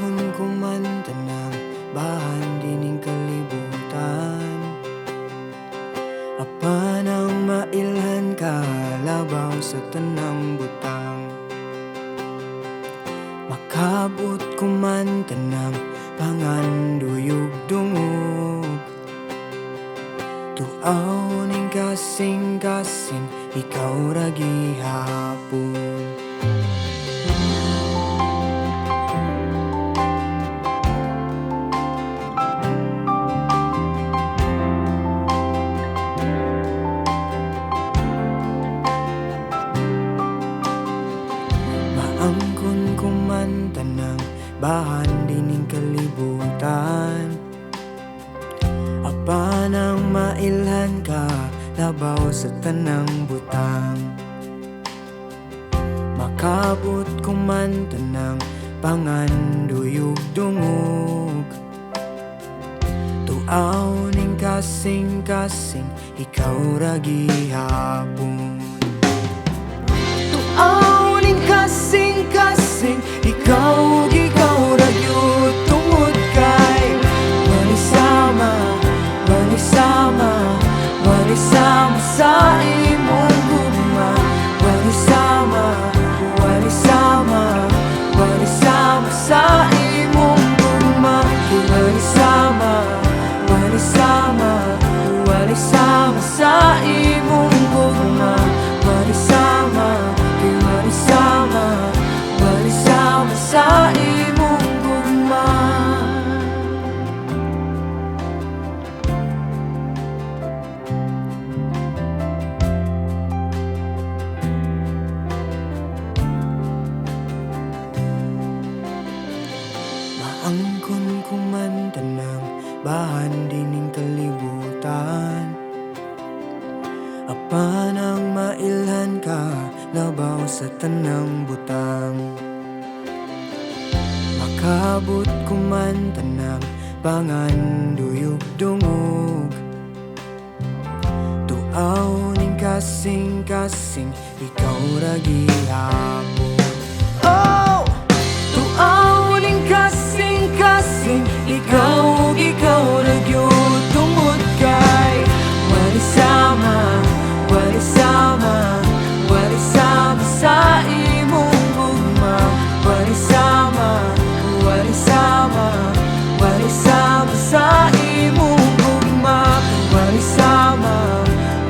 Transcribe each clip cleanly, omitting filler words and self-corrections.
Ma-angkon kumanta ng bahandi ning kalibutan. Apan ang mailhan ka, labaw sa tanang butang. Makab-ot kumanta ng panganduyog dungog. Tuaw ning kasing-kasing, ikaw ra gihapon. Ma-angkon kumanta ng bahandi ning kalibutan. Apan ang mailhan ka, labaw sa tanang butang. Makab-ot kumanta ng panganduyog dungog. Tuaw ning kasing-kasing, ikaw ra gihapon. Tuaw ning kasing-kasing, ikaw ra gyud tungod kay manisama, manisama, manisama sa imong gugma. Manisama, manisama, manisama sa imong gugma. Manisama, manisama, manisama sa imong gugma. Manisama, manisama, manisama sa imong gugma. Ma-angkon kumanta ng bahandi ning kalibutan. Apan ang mailhan ka, labaw sa tanang butang. Makab-ot kumanta ng panganduyog dungog. Tuaw ning kasing-kasing, ikaw ra gihapon. Oh! Tuaw ning kasing-kasing, ikaw ra gyud tungod kay manisama, manisama, manisama sa imong gugma. Manisama, manisama, manisama sa imong gugma. Manisama,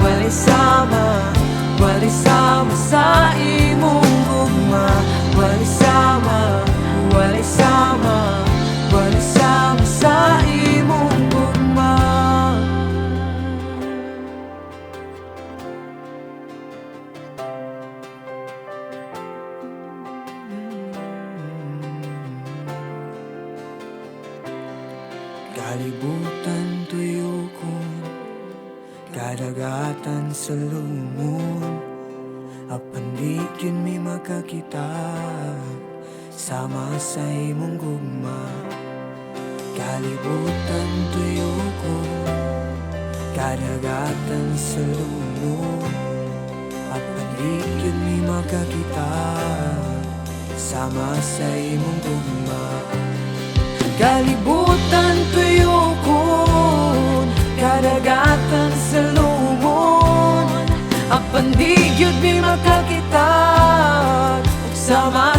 manisama, manisama sa imong gugma. Manisama, manisama, manisama sa imong gugma. Kalibutan tuyokon, kadagatan sa lumon. Apan di yun may makakita'g, sama sa imong gugma. Kalibutan tuyokon, kadagatan sa lumon. Apan di yun may makakita'g, sama sa imong gugma. Kalibutan tuyokon, kadagatan sa lumon. Apan di gyud mi makakita'g, sama